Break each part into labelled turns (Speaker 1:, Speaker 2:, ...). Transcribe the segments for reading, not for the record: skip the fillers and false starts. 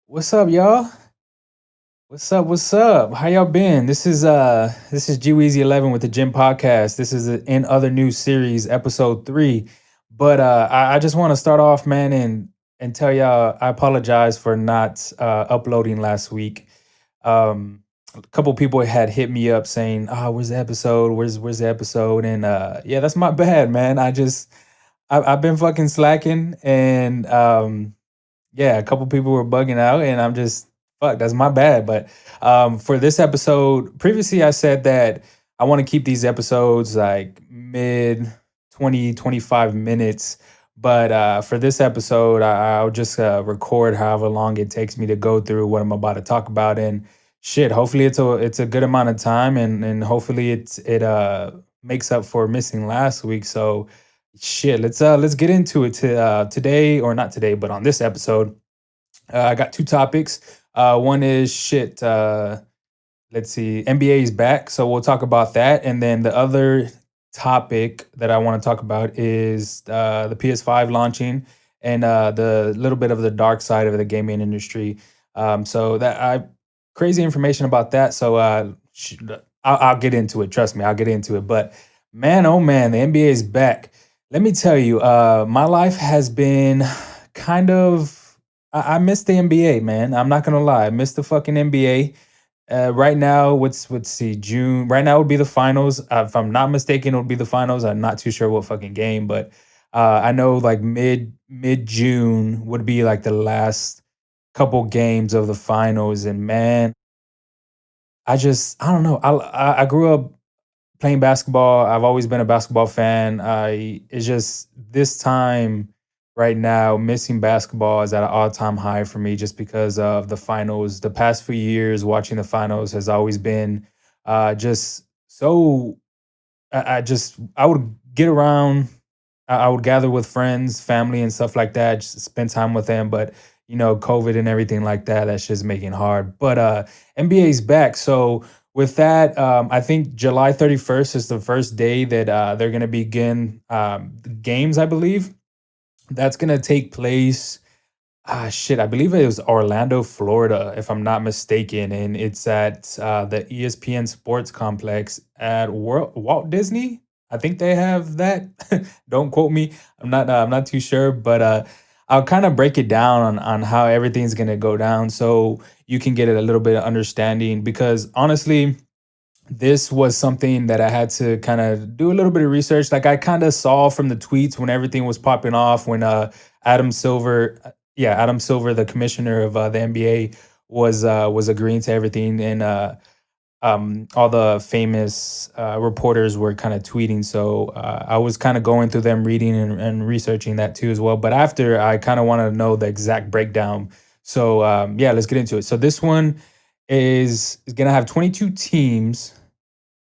Speaker 1: What's up, y'all? What's up? What's up? How y'all been? This is G Weezy 11 with the Gym Podcast. This is a In Other News series, episode 3. But I just want to start off, man, and tell y'all I apologize for not uploading last week. Um, a couple people had hit me up saying, "Oh, where's the episode? Where's the episode?" And yeah, that's my bad, man. I've been fucking slacking, and yeah, a couple people were bugging out, and I'm just fuck. That's my bad. But for this episode, previously I said that I want to keep these episodes like mid 20 to 25 minutes. But for this episode, I'll just record however long it takes me to go through what I'm about to talk about, and shit. Hopefully, it's a good amount of time, and hopefully it makes up for missing last week. So shit, let's get into it today, or not today, but on this episode. I got two topics. One is shit. Let's see, NBA is back, so we'll talk about that. And then the other topic that I want to talk about is the PS5 launching and the little bit of the dark side of the gaming industry. So that I crazy information about that. So I'll get into it. Trust me, I'll get into it. But man, oh man, the NBA is back. Let me tell you, my life has been kind of. I miss the NBA, man. I'm not gonna lie. I miss the fucking NBA. Right now, let's see, June. Right now would be the finals. If I'm not mistaken, it would be the finals. I'm not too sure what fucking game, but I know like mid June would be like the last couple games of the finals. And man, I don't know. I grew up playing basketball. I've always been a basketball fan. I It's just this time right now, missing basketball is at an all-time high for me just because of the finals. The past few years, watching the finals has always been just so. I would get around. I would gather with friends, family, and stuff like that, just spend time with them. But COVID and everything like that, that's just making it hard. But NBA's back, so with that, I think July 31st is the first day that they're going to begin the games. I believe that's going to take place. Shit, I believe it was Orlando, Florida, if I'm not mistaken, and it's at the ESPN Sports Complex at Walt Disney. I think they have that. Don't quote me. I'm not too sure, but I'll kind of break it down on how everything's gonna go down, so you can get a little bit of understanding. Because honestly, this was something that I had to kind of do a little bit of research. Like I kind of saw from the tweets when everything was popping off when Adam Silver, Adam Silver, the commissioner of the NBA, was agreeing to everything, and all the famous reporters were kind of tweeting. So I was kind of going through them, reading and researching that too as well. But after, I kind of wanted to know the exact breakdown. So yeah, let's get into it. So this one is gonna have 22 teams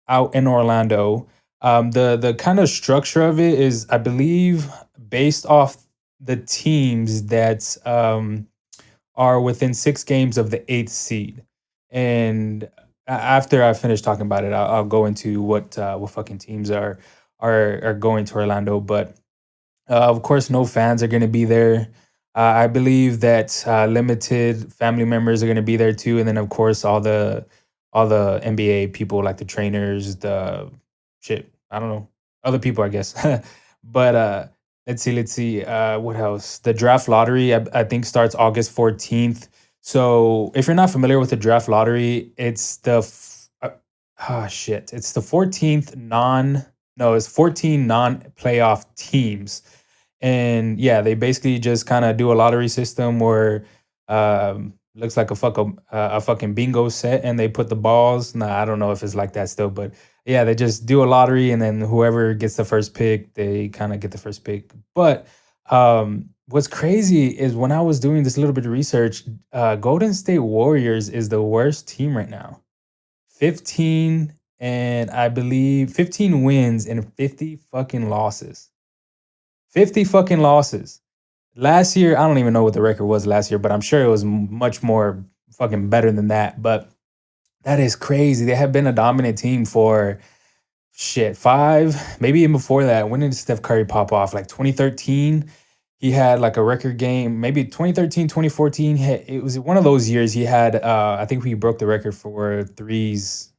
Speaker 1: out in Orlando. The kind of structure of it is, I believe, based off the teams that are within 6 games of the eighth seed. And after I finish talking about it, I'll go into what fucking teams are going to Orlando. But of course, no fans are going to be there. I believe that limited family members are going to be there too, and then of course all the NBA people, like the trainers, the shit. I don't know, other people, I guess. But let's see. What else? The draft lottery, I think, starts August 14th. So if you're not familiar with the draft lottery, it's shit. It's the 14th non. No, it's 14 non-playoff teams, and yeah, they basically just kind of do a lottery system where looks like a fucking bingo set, and they put the balls. Nah, I don't know if it's like that still, but yeah, they just do a lottery, and then whoever gets the first pick, they kind of get the first pick. But what's crazy is when I was doing this little bit of research, Golden State Warriors is the worst team right now. 15, and I believe 15 wins and 50 fucking losses. 50 fucking losses. Last year, I don't even know what the record was last year, but I'm sure it was much more fucking better than that. But that is crazy. They have been a dominant team for shit, five, maybe even before that. When did Steph Curry pop off? Like 2013. he had like a record game, maybe 2013, 2014. It was one of those years he had, I think he broke the record for threes.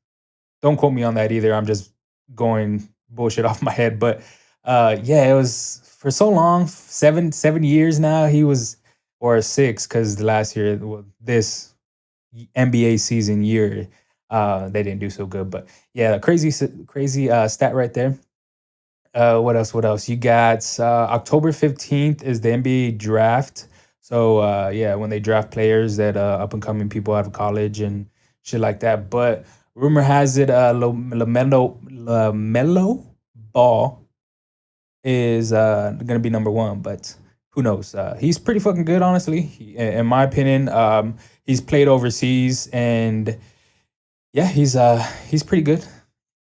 Speaker 1: Don't quote me on that either. I'm just going bullshit off my head. But yeah, it was for so long, 7 years now. He was, or six, because the last year, well, this NBA season year, they didn't do so good. But yeah, crazy stat right there. What else? What else? You got October 15th is the NBA draft. So yeah, when they draft players that up and coming people out of college and shit like that. But rumor has it Lamelo Ball is gonna be number one, but who knows? He's pretty fucking good, honestly. In my opinion, he's played overseas, and yeah, he's pretty good.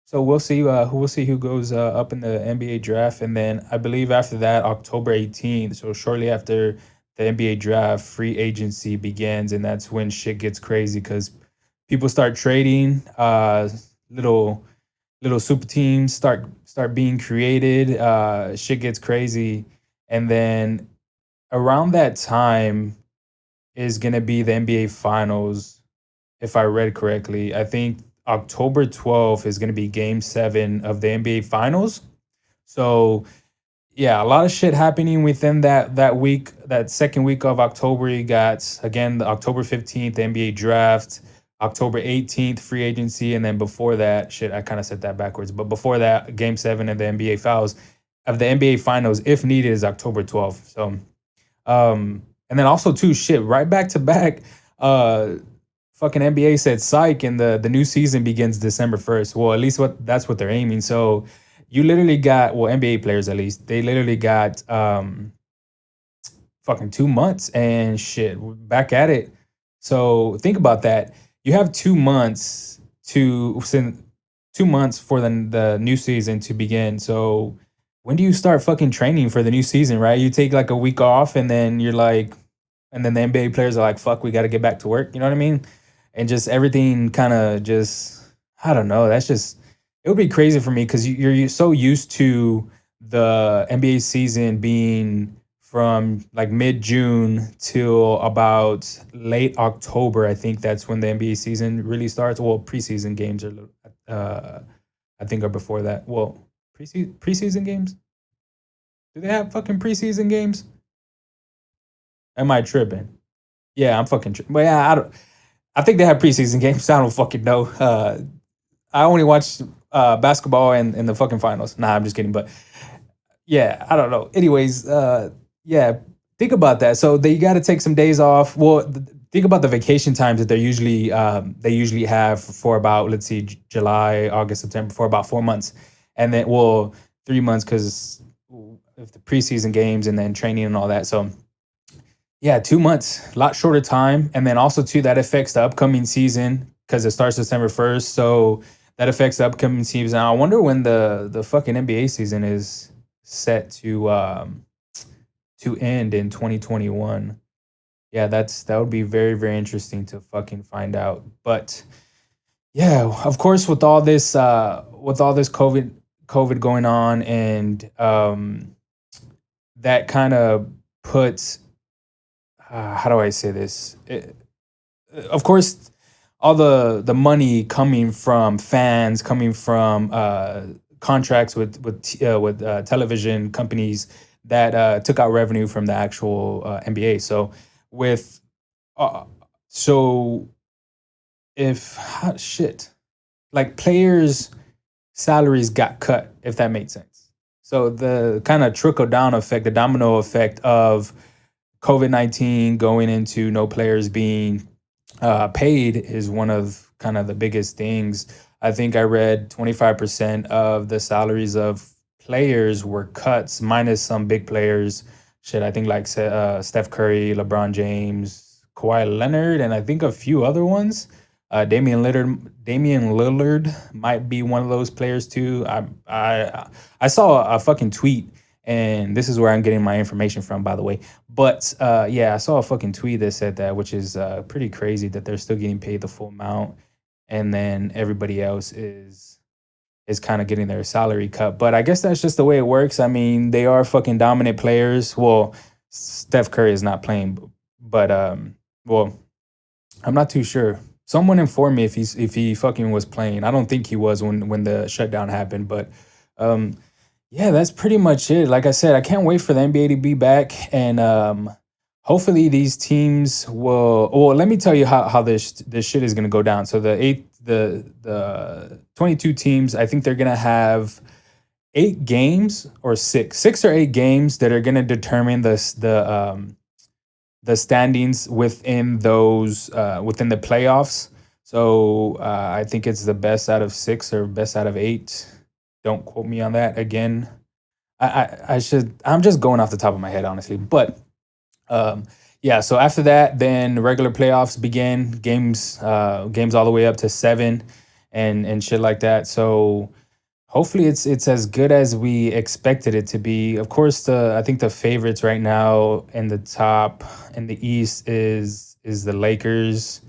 Speaker 1: So we'll see. We'll see who goes up in the NBA draft, and then I believe after that, October 18th. So shortly after the NBA draft, free agency begins, and that's when shit gets crazy because people start trading. Little super teams start being created. Shit gets crazy, and then around that time is gonna be the NBA Finals, if I read correctly. I think October 12th is going to be game 7 of the NBA Finals. So, yeah, a lot of shit happening within that week, that second week of October. You got again the October 15th the NBA draft, October 18th free agency, and then before that, shit, I kind of said that backwards. But before that, game 7 of the NBA Finals of the NBA Finals, if needed, is October 12th. So, and then also too, shit, right back to back. Uh, Fucking NBA said psych, and the new season begins December 1st. Well, at least that's what they're aiming. So you literally got, well, NBA players at least, they literally got fucking 2 months and shit, we're back at it. So think about that. You have 2 months to send 2 months for the new season to begin. So when do you start fucking training for the new season, right? You take like a week off, and then you're like, and then the NBA players are like, fuck, we got to get back to work. You know what I mean? And just everything kind of just, I don't know. That's just, it would be crazy for me because you're so used to the NBA season being from like mid June till about late October. I think that's when the NBA season really starts. Well, preseason games are, uh, I think, are before that. Well, preseason games? Do they have fucking preseason games? Am I tripping? Yeah, I'm fucking tripping. But yeah, I don't. I think they have preseason games. I don't fucking know. I only watch basketball and the fucking finals. Nah, I'm just kidding. But yeah, I don't know. Anyways, yeah, think about that. So they got to take some days off. Well, think about the vacation times that they usually have for about, let's see, July, August, September, for about 4 months, and then, well, 3 months because of the preseason games and then training and all that. So yeah, 2 months, a lot shorter time. And then also too, that affects the upcoming season because it starts December 1st. So that affects the upcoming season. I wonder when the fucking NBA season is set to end in 2021. Yeah, that would be very, very interesting to fucking find out. But yeah, of course, with all this COVID going on, and that kind of puts, how do I say this? Of course, all the money coming from fans, coming from contracts with television companies that took out revenue from the actual NBA. So with uh, so if shit, like players' salaries got cut, if that makes sense. So the kind of trickle down effect, the domino effect of COVID-19 going into no players being paid is one of kind of the biggest things. I think I read 25% of the salaries of players were cuts, minus some big players. Shit, I think like Steph Curry, LeBron James, Kawhi Leonard, and I think a few other ones. Damian Lillard might be one of those players too. I saw a fucking tweet, and this is where I'm getting my information from, by the way. But yeah, I saw a fucking tweet that said that, which is pretty crazy that they're still getting paid the full amount, and then everybody else is kind of getting their salary cut. But I guess that's just the way it works. I mean, they are fucking dominant players. Well, Steph Curry is not playing, but well, I'm not too sure. Someone informed me if he fucking was playing. I don't think he was when the shutdown happened, but um, yeah, that's pretty much it. Like I said, I can't wait for the NBA to be back, and hopefully these teams will. Well, let me tell you how this shit is gonna go down. So the 22 teams, I think they're gonna have 8 games or six or 8 games that are gonna determine the standings within those within the playoffs. So I think it's the best out of 6 or best out of 8. Don't quote me on that again. I should. I'm just going off the top of my head, honestly. But um, yeah. So after that, then regular playoffs begin. Games all the way up to 7, and shit like that. So hopefully it's as good as we expected it to be. Of course, the I think the favorites right now in the top in the East is the Lakers.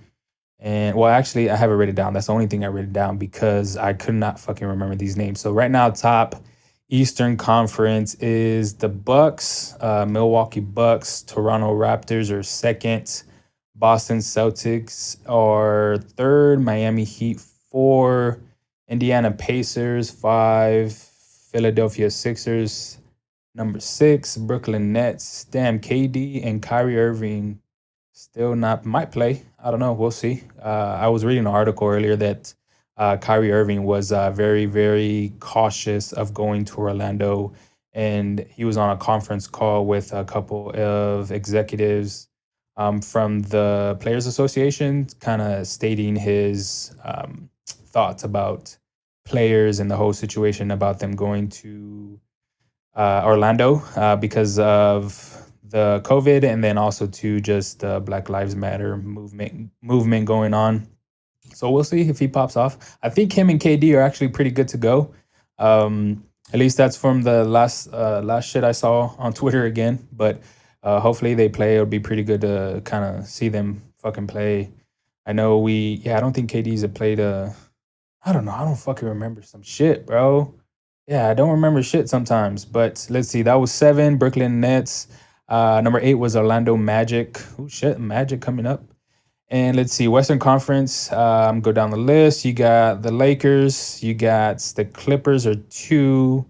Speaker 1: And well, actually, I have it written down. That's the only thing I written down because I could not fucking remember these names. So right now, top Eastern Conference is the Bucks, Milwaukee Bucks, Toronto Raptors are second, Boston Celtics are third, Miami Heat 4, Indiana Pacers 5, Philadelphia Sixers number 6, Brooklyn Nets. Damn, KD and Kyrie Irving still not might play. I don't know. We'll see. I was reading an article earlier that Kyrie Irving was very, very cautious of going to Orlando, and he was on a conference call with a couple of executives from the Players Association, kind of stating his thoughts about players and the whole situation about them going to Orlando because of the COVID, and then also to just the Black Lives Matter movement going on. So we'll see if he pops off. I think him and KD are actually pretty good to go. At least that's from the last shit I saw on Twitter again. But hopefully they play. It'll be pretty good to kind of see them fucking play. I know yeah, I don't think KD's have played. I don't know. I don't fucking remember some shit, bro. Yeah, I don't remember shit sometimes. But let's see. That was 7, Brooklyn Nets. Number 8 was Orlando Magic. Oh shit, Magic coming up. And let's see, Western Conference. Go down the list. You got the Lakers. You got the Clippers are 2.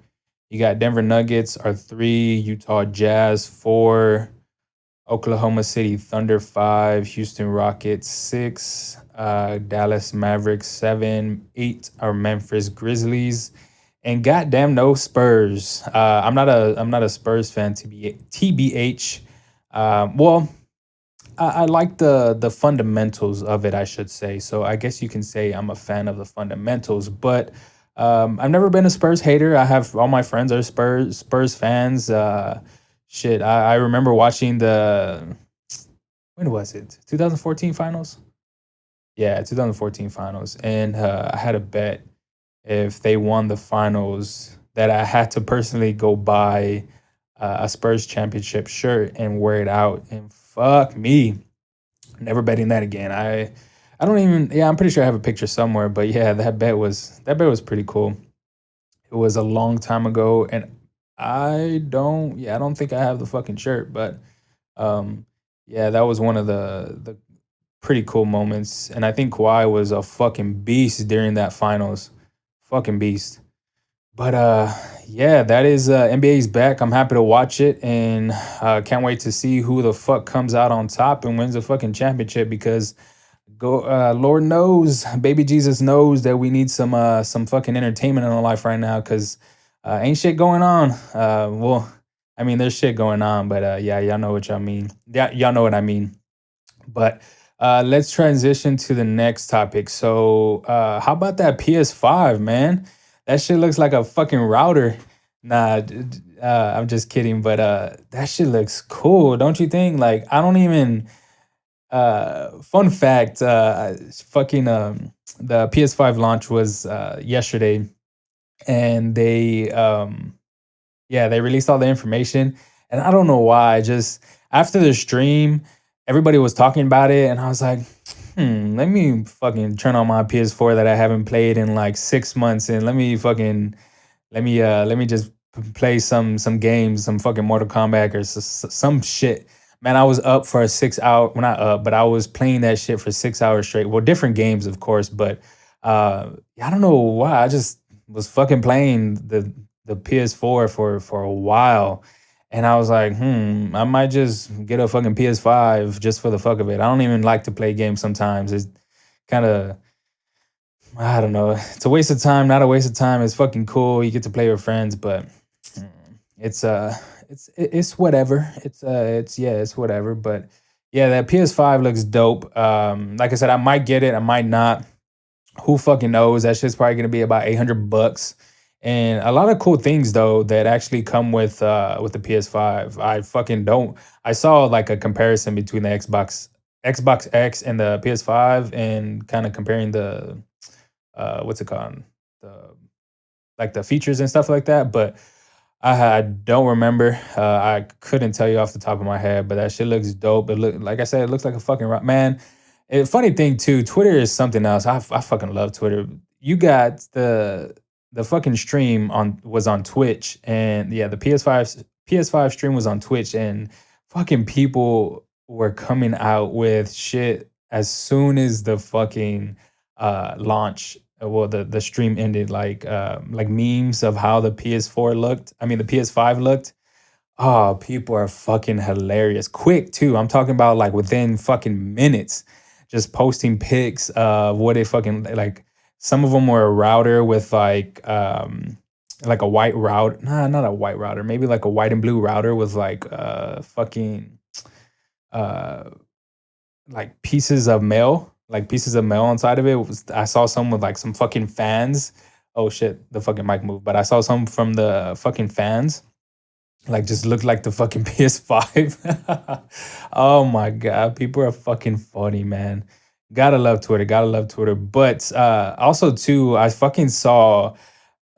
Speaker 1: You got Denver Nuggets are 3. Utah Jazz 4. Oklahoma City Thunder 5. Houston Rockets 6. Dallas Mavericks 7. 8 are Memphis Grizzlies. And goddamn no Spurs. I'm not a Spurs fan TBH. Well, I like the fundamentals of it, I should say. So I guess you can say I'm a fan of the fundamentals, but I've never been a Spurs hater. I have all my friends are Spurs fans. Shit, I remember watching the when was it? 2014 finals? Yeah, 2014 finals, and I had a bet if they won the finals that I had to personally go buy a Spurs championship shirt and wear it out. And fuck me, never betting that again. I don't even. Yeah, I'm pretty sure I have a picture somewhere. But yeah, that bet was pretty cool. It was a long time ago, and I don't. Yeah, I don't think I have the fucking shirt. But um, yeah, that was one of the pretty cool moments. And I think Kawhi was a fucking beast during that finals. Fucking beast. But yeah, that is NBA's back. I'm happy to watch it, and can't wait to see who the fuck comes out on top and wins the fucking championship. Because go, Lord knows, baby Jesus knows that we need some fucking entertainment in our life right now. Because ain't shit going on. Well, I mean, there's shit going on, but yeah, y'all know what y'all mean. Yeah, y'all know what I mean. But let's transition to the next topic. So, how about that PS5, man? That shit looks like a fucking router. Nah, I'm just kidding. But that shit looks cool, don't you think? Like, I don't even. Fun fact: fucking the PS5 launch was yesterday, and they released all the information, and I don't know why. Just after the stream, everybody was talking about it, and I was like, let me fucking turn on my PS4 that I haven't played in like 6 months, and let me just play some games, some fucking Mortal Kombat or some shit. Man, I was up for a 6 hour. Well, not up, but I was playing that shit for 6 hours straight. Well, different games, of course, but I don't know why. I just was fucking playing the PS4 for a while, and I was like, I might just get a fucking PS5 just for the fuck of it. I don't even like to play games sometimes. It's kind of, I don't know. It's a waste of time, not a waste of time. It's fucking cool. You get to play with friends, but mm, it's it's whatever. It's yeah, it's whatever. But yeah, that PS5 looks dope. Like I said, I might get it, I might not. Who fucking knows? That shit's probably gonna be about $800. And a lot of cool things though that actually come with the PS5. I fucking don't. I saw like a comparison between the Xbox X and the PS5 and kind of comparing the what's it called? The like the features and stuff like that. But I don't remember. I couldn't tell you off the top of my head, but that shit looks dope. It look like I said, it looks like a fucking rock man. And funny thing too, Twitter is something else. I fucking love Twitter. You got the fucking stream on Twitch, and yeah, the PS5 stream was on Twitch, and fucking people were coming out with shit as soon as the fucking launch. Well, the stream ended, like memes of how the PS4 looked. I mean, the PS5 looked. Oh, people are fucking hilarious. Quick too. I'm talking about like within fucking minutes, just posting pics of what it fucking like. Some of them were a router with like a white router. Nah, not a white router. Maybe like a white and blue router with fucking uh like pieces of mail inside of it. I saw some with like some fucking fans. Oh shit, the fucking mic moved. But I saw some from the fucking fans, like just looked like the fucking PS5. Oh my god, people are fucking funny, man. Gotta love Twitter. Gotta love Twitter. But also too, I fucking saw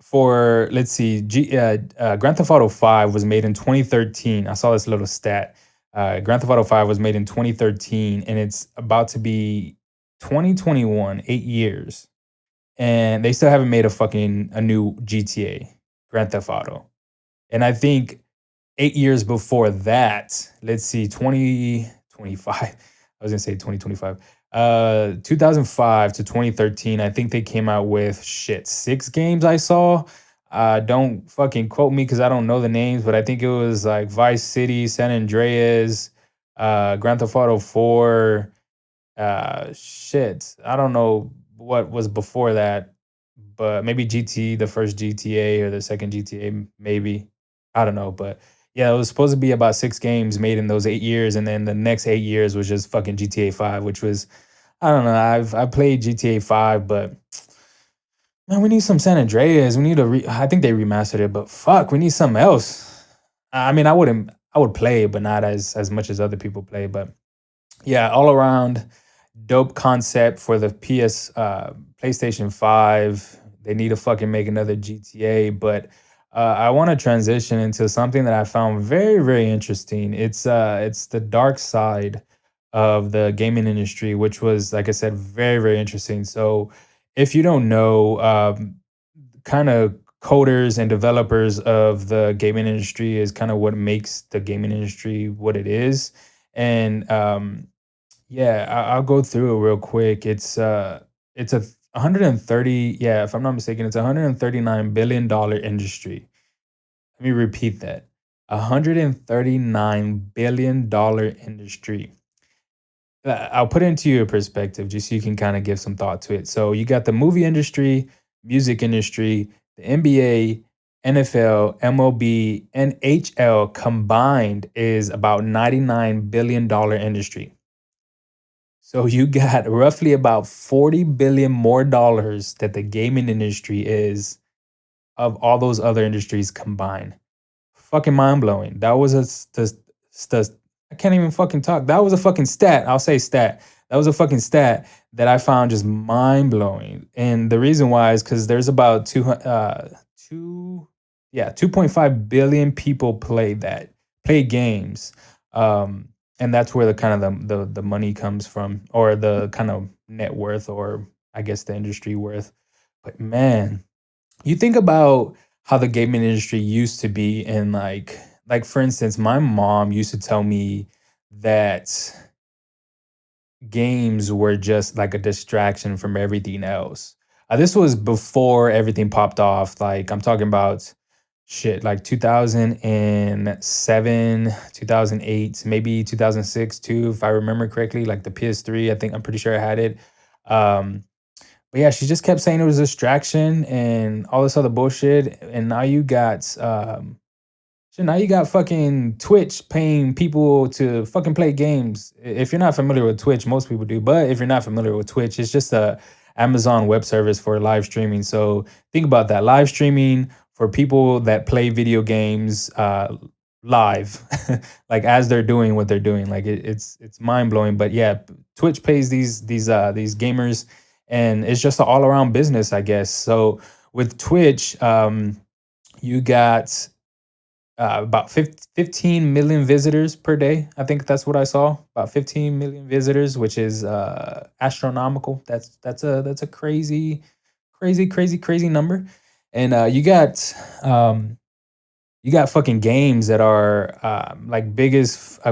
Speaker 1: for let's see, Grand Theft Auto 5 was made in 2013. I saw this little stat. Grand Theft Auto 5 was made in 2013, and it's about to be 2021, 8 years, and they still haven't made a new GTA, Grand Theft Auto. And I think 8 years before that, let's see, 2025. I was gonna say 2025. 2005 to 2013, I think they came out with shit, 6 games I saw. Don't fucking quote me because I don't know the names, but I think it was like Vice City, San Andreas, Grand Theft Auto 4, shit. I don't know what was before that, but maybe GT, the first GTA or the second GTA, maybe. I don't know, but yeah, it was supposed to be about 6 games made in those 8 years, and then the next 8 years was just fucking GTA 5, which was I don't know. I played GTA 5, but man, we need some San Andreas. We need I think they remastered it, but fuck, we need something else. I mean, I would play it, but not as much as other people play. But yeah, all around dope concept for the PlayStation 5. They need to fucking make another GTA, but I want to transition into something that I found very, very interesting. It's the dark side of the gaming industry, which was, like I said, very, very interesting. So, if you don't know, kind of coders and developers of the gaming industry is kind of what makes the gaming industry what it is. And yeah, I'll go through it real quick. It's a 130, yeah, if I'm not mistaken, it's a $139 billion industry. Let me repeat that. $139 billion industry. I'll put it into your perspective just so you can kind of give some thought to it. So you got the movie industry, music industry, the NBA, NFL, MLB, NHL combined is about $99 billion industry. So you got roughly about 40 billion more dollars that the gaming industry is of all those other industries combined. Fucking mind blowing. That was I can't even fucking talk. That was a fucking stat. I'll say stat. That was a fucking stat that I found just mind blowing. And the reason why is because there's about 2.5 billion people play games. And that's where the kind of the money comes from, or the kind of net worth, or I guess the industry worth. But man, you think about how the gaming industry used to be, and like for instance, my mom used to tell me that games were just like a distraction from everything else. This was before everything popped off. Like I'm talking about shit like 2007, 2008, maybe 2006 too, if I remember correctly, like the PS3, I'm pretty sure I had it. Um, but yeah, she just kept saying it was a distraction and all this other bullshit. And now you got so now you got fucking Twitch paying people to fucking play games. If you're not familiar with Twitch, most people do, but if you're not familiar with Twitch, it's just a Amazon web service for live streaming. So think about that, live streaming for people that play video games live, like as they're doing what they're doing. Like it's mind blowing. But yeah, Twitch pays these gamers, and it's just an all around business, I guess. So with Twitch, you got about 15 million visitors per day. I think that's what I saw. About 15 million visitors, which is astronomical. That's a crazy, crazy, crazy, crazy number. And um, you got fucking games that are like biggest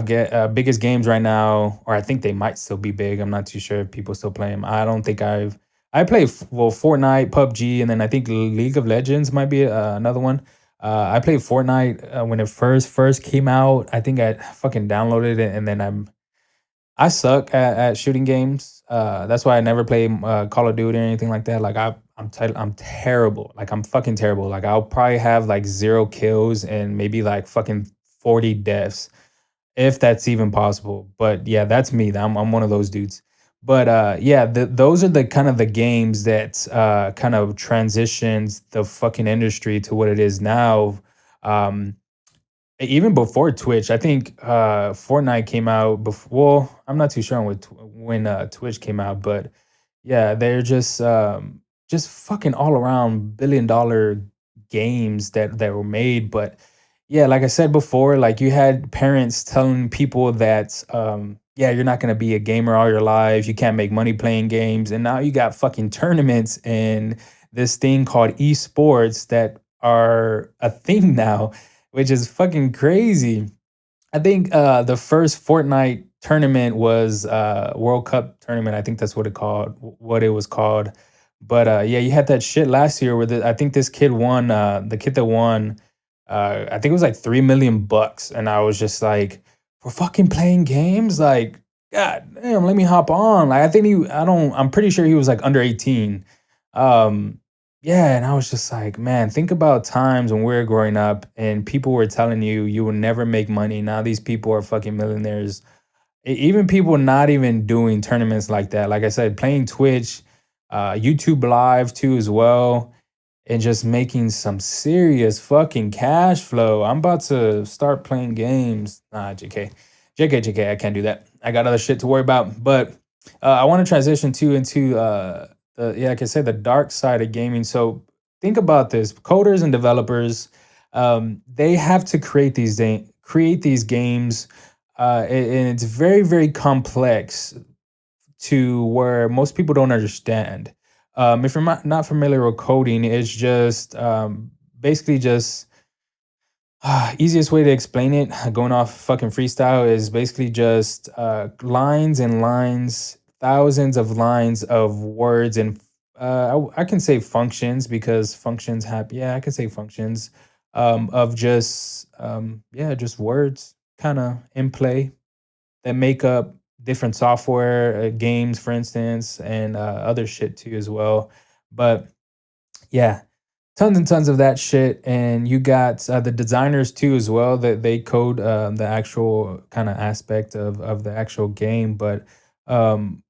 Speaker 1: games right now, or I think they might still be big. I'm not too sure if people still play them. I don't think I play Fortnite, PUBG, and then I think League of Legends might be another one. I played Fortnite when it first came out. I think I fucking downloaded it, and then I suck at shooting games. That's why I never play Call of Duty or anything like that. Like I'm terrible. Like I'm fucking terrible. Like I'll probably have like 0 kills and maybe like fucking 40 deaths, if that's even possible. But yeah, that's me. I'm one of those dudes. But yeah, those are the kind of the games that kind of transitions the fucking industry to what it is now. Um, Even before Twitch, I think Fortnite came out before. Well, I'm not too sure when Twitch came out, but yeah, they're just fucking all around $1 billion games that were made. But yeah, like I said before, like you had parents telling people that yeah, you're not gonna be a gamer all your life. You can't make money playing games, and now you got fucking tournaments and this thing called esports that are a thing now, which is fucking crazy. I think the first Fortnite tournament was World Cup tournament. I think that's what it was called. But yeah, you had that shit last year where I think this kid won. The kid that won, I think it was like 3 million bucks, and I was just like, we're fucking playing games. Like, God damn, let me hop on. Like, I think I'm pretty sure he was like under 18. Um, yeah, and I was just like, man, think about times when we were growing up and people were telling you you will never make money. Now these people are fucking millionaires. Even people not even doing tournaments like that. Like I said, playing Twitch, YouTube Live too as well, and just making some serious fucking cash flow. I'm about to start playing games. Nah, JK, I can't do that. I got other shit to worry about. But I want to transition too into yeah, like I said, the dark side of gaming. So think about this: coders and developers, they have to create these games, and it's very, very complex to where most people don't understand. If you're not familiar with coding, it's just basically just easiest way to explain it, going off fucking freestyle, is basically just lines and lines, thousands of lines of words, and I can say functions because functions have, yeah, I can say functions of just yeah, just words kind of in play that make up different software, games, for instance, and other shit too as well. But yeah, tons and tons of that shit. And you got the designers too as well, that they code the actual kind of aspect of the actual game. But um,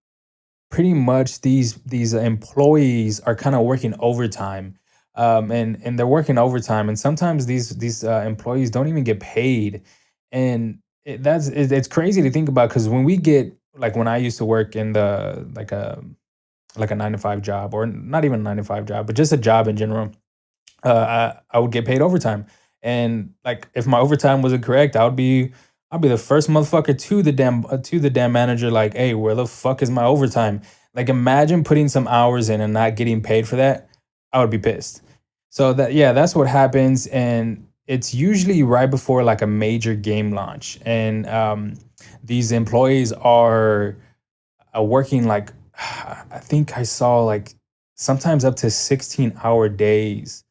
Speaker 1: pretty much these employees are kind of working overtime, and they're working overtime, and sometimes these employees don't even get paid. And it's crazy to think about, because when we get, like when I used to work in the like a 9 to 5 job, or not even a 9 to 5 job, but just a job in general, I would get paid overtime. And like if my overtime wasn't correct, I'll be the first motherfucker to the damn manager, like, hey, where the fuck is my overtime? Like imagine putting some hours in and not getting paid for that. I would be pissed. So that yeah, that's what happens, and it's usually right before like a major game launch, and these employees are working like I think I saw like sometimes up to 16-hour days,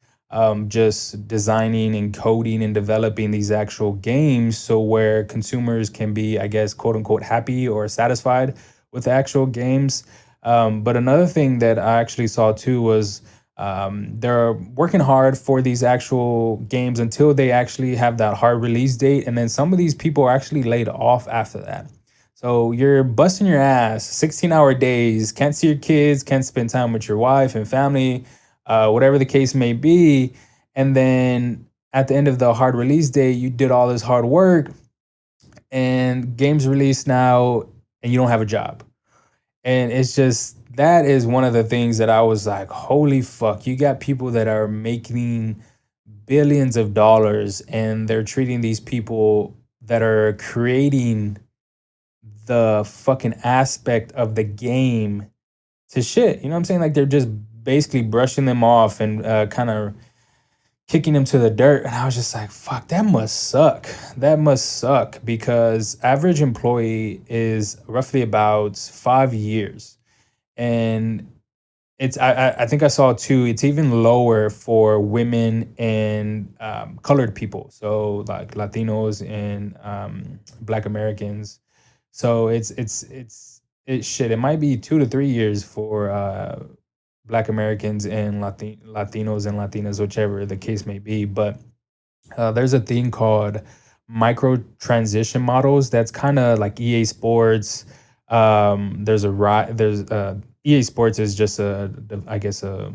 Speaker 1: just designing and coding and developing these actual games, so where consumers can be, I guess, quote unquote, happy or satisfied with the actual games. But another thing that I actually saw too was they're working hard for these actual games until they actually have that hard release date. And then some of these people are actually laid off after that. So you're busting your ass 16-hour days, can't see your kids, can't spend time with your wife and family, whatever the case may be. And then at the end of the hard release day, you did all this hard work and games released now and you don't have a job. And it's just that is one of the things that I was like, holy fuck, you got people that are making billions of dollars and they're treating these people that are creating the fucking aspect of the game to shit. You know what I'm saying? Like they're just basically brushing them off and kind of kicking them to the dirt. And I was just like, fuck, that must suck. That must suck because average employee is roughly about 5 years. And it's I think I saw too. It's even lower for women and colored people, so like Latinos and Black Americans. So it's shit. It might be 2 to 3 years for Black Americans and Latinos and Latinas, whichever the case may be. But there's a thing called micro transition models. That's kind of like EA Sports. There's EA Sports is just I guess I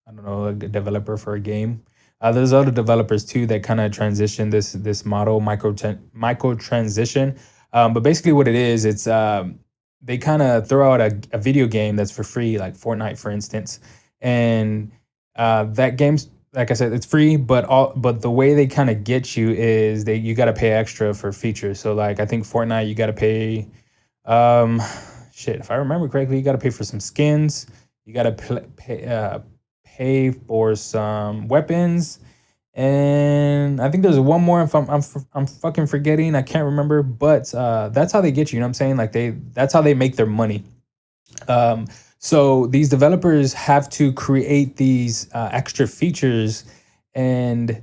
Speaker 1: don't know, a developer for a game. There's other developers too that kind of transition this model micro transition. But basically, what it is, it's they kind of throw out a video game that's for free, like Fortnite, for instance, and that game's like I said, it's free, but the way they kind of get you is you got to pay extra for features. So like I think Fortnite, you got to pay um shit, if I remember correctly, you got to pay for some skins. You got to pay for some weapons, and I think there's one more. If I'm fucking forgetting, I can't remember. But that's how they get you. You know what I'm saying? Like that's how they make their money. Um, so these developers have to create these extra features, and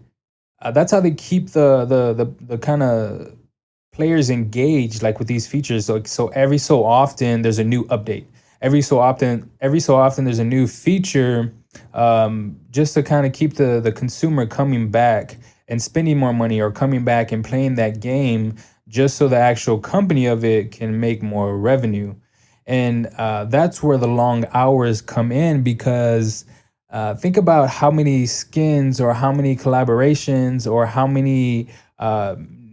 Speaker 1: that's how they keep the kind of players engaged, like with these features. So every so often there's a new update. Every so often there's a new feature, just to kind of keep the consumer coming back and spending more money or coming back and playing that game, just so the actual company of it can make more revenue. And that's where the long hours come in because think about how many skins or how many collaborations or how many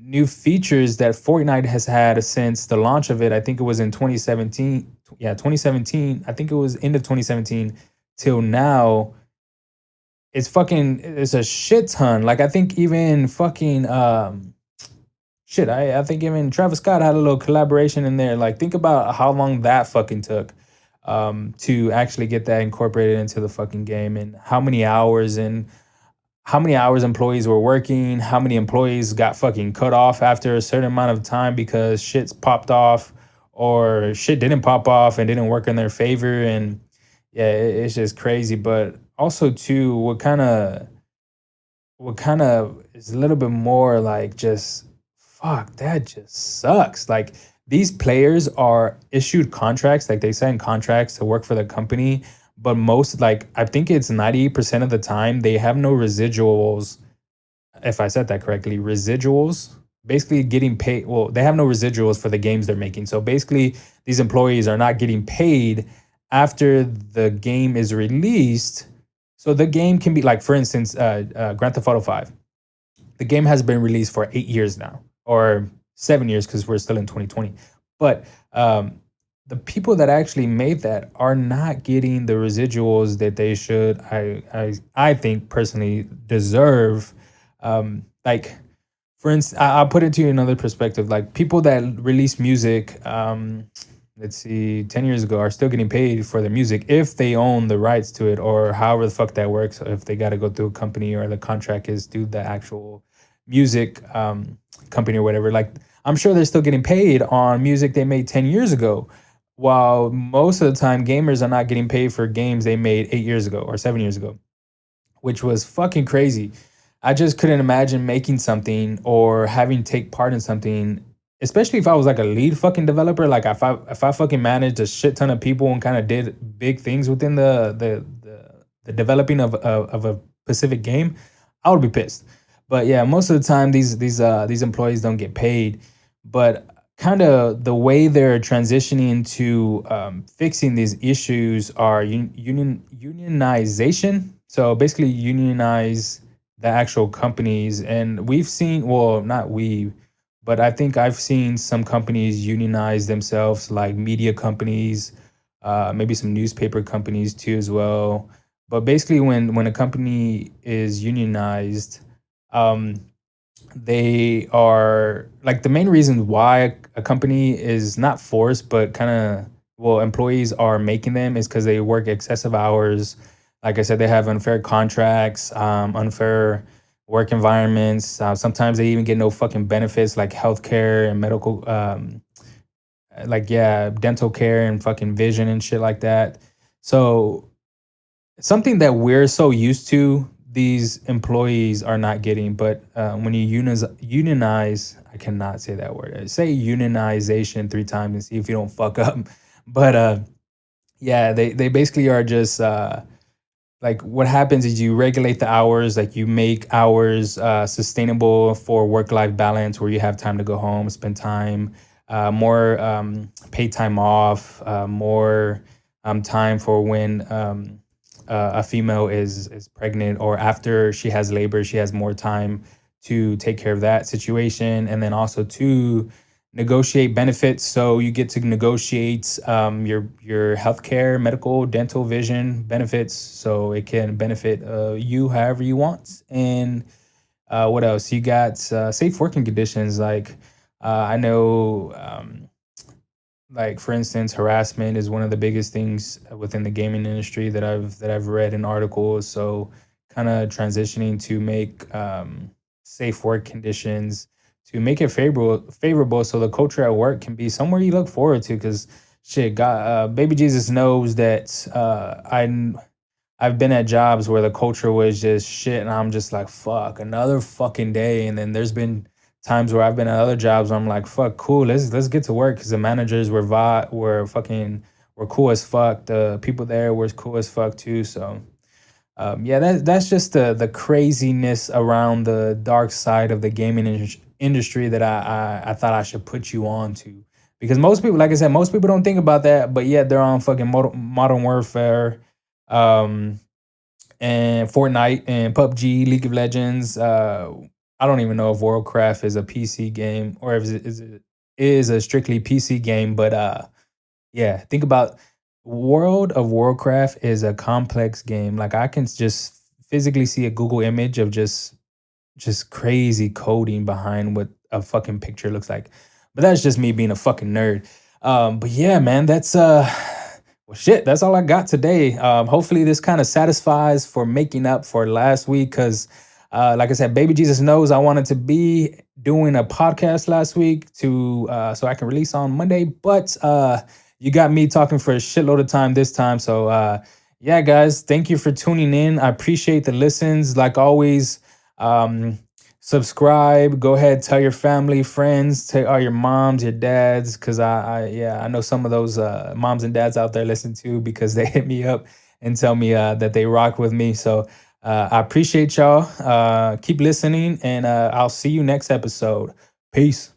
Speaker 1: new features that Fortnite has had since the launch of it. I think it was in 2017. Yeah, 2017. I think it was end of 2017 till now. It's a shit ton. Like I think even fucking shit, I think even Travis Scott had a little collaboration in there. Like, think about how long that fucking took to actually get that incorporated into the fucking game, and how many hours employees were working, how many employees got fucking cut off after a certain amount of time because shit's popped off or shit didn't pop off and didn't work in their favor. And yeah, it's just crazy. But also too, what kind of is a little bit more like just fuck that just sucks. Like these players are issued contracts, like they sign contracts to work for the company, but most like I think it's 98% of the time they have no residuals. If I said that correctly, residuals, basically getting paid. Well, they have no residuals for the games they're making. So basically, these employees are not getting paid after the game is released. So the game can be like, for instance, Grand Theft Auto 5. The game has been released for 8 years now, or 7 years because we're still in 2020. But the people that actually made that are not getting the residuals that they should. I think personally deserve. Like for instance, I'll put it to you another perspective. Like people that release music. let's see, 10 years ago are still getting paid for their music if they own the rights to it, or however the fuck that works. If they got to go through a company, or the contract is through the actual music company or whatever. Like, I'm sure they're still getting paid on music they made 10 years ago. While most of the time, gamers are not getting paid for games they made 8 years ago or 7 years ago, which was fucking crazy. I just couldn't imagine making something or having to take part in something, especially if I was like a lead fucking developer. Like, if I fucking managed a shit ton of people and kind of did big things within the developing of a specific game, I would be pissed. But yeah, most of the time these employees don't get paid. But kind of the way they're transitioning to fixing these issues are unionization. So basically, unionize the actual companies. And we've seen, well, not we, but I think I've seen some companies unionize themselves, like media companies, maybe some newspaper companies too as well. But basically, when a company is unionized, um, they are like, the main reason why a company is not forced, but kind of, well, employees are making them, is because they work excessive hours. Like I said, they have unfair contracts, unfair work environments. Sometimes they even get no fucking benefits, like healthcare and medical, like, yeah, dental care and fucking vision and shit like that. So something that we're so used to, these employees are not getting. But when you unionize, I cannot say that word. Say unionization 3 times and see if you don't fuck up. But yeah, they basically are just like, what happens is you regulate the hours, like you make hours sustainable for work life balance, where you have time to go home, spend time, more paid time off, more time for when a female is pregnant, or after she has labor, she has more time to take care of that situation. And then also to negotiate benefits. So you get to negotiate your healthcare, medical, dental, vision benefits, so it can benefit you however you want. And what else? You got safe working conditions. Like, I know, like, for instance, harassment is one of the biggest things within the gaming industry that I've read in articles. So kind of transitioning to make safe work conditions, to make it favorable, so the culture at work can be somewhere you look forward to. Because shit, God, baby Jesus knows that I've been at jobs where the culture was just shit, and I'm just like, fuck, another fucking day. And then there's been times where I've been at other jobs where I'm like, fuck, cool, let's get to work, because the managers were cool as fuck. The people there were cool as fuck too. So yeah, that's just the craziness around the dark side of the gaming industry that I thought I should put you on to. Because most people, like I said, most people don't think about that, but yet they're on fucking Modern Warfare, um, and Fortnite and PUBG, League of Legends. I don't even know if Worldcraft is a PC game, or if it is a strictly PC game. But yeah, think about, World of Warcraft is a complex game. Like, I can just physically see a Google image of just crazy coding behind what a fucking picture looks like. But that's just me being a fucking nerd. But yeah, man, that's well, shit, that's all I got today. Hopefully this kind of satisfies for making up for last week, because like I said, baby Jesus knows I wanted to be doing a podcast last week to so I can release on Monday. But you got me talking for a shitload of time this time. So yeah, guys, thank you for tuning in. I appreciate the listens. Like always, um, subscribe. Go ahead, tell your family, friends, tell all your moms, your dads, because yeah, I know some of those moms and dads out there listen to, because they hit me up and tell me that they rock with me. So I appreciate y'all. Keep listening, and I'll see you next episode. Peace.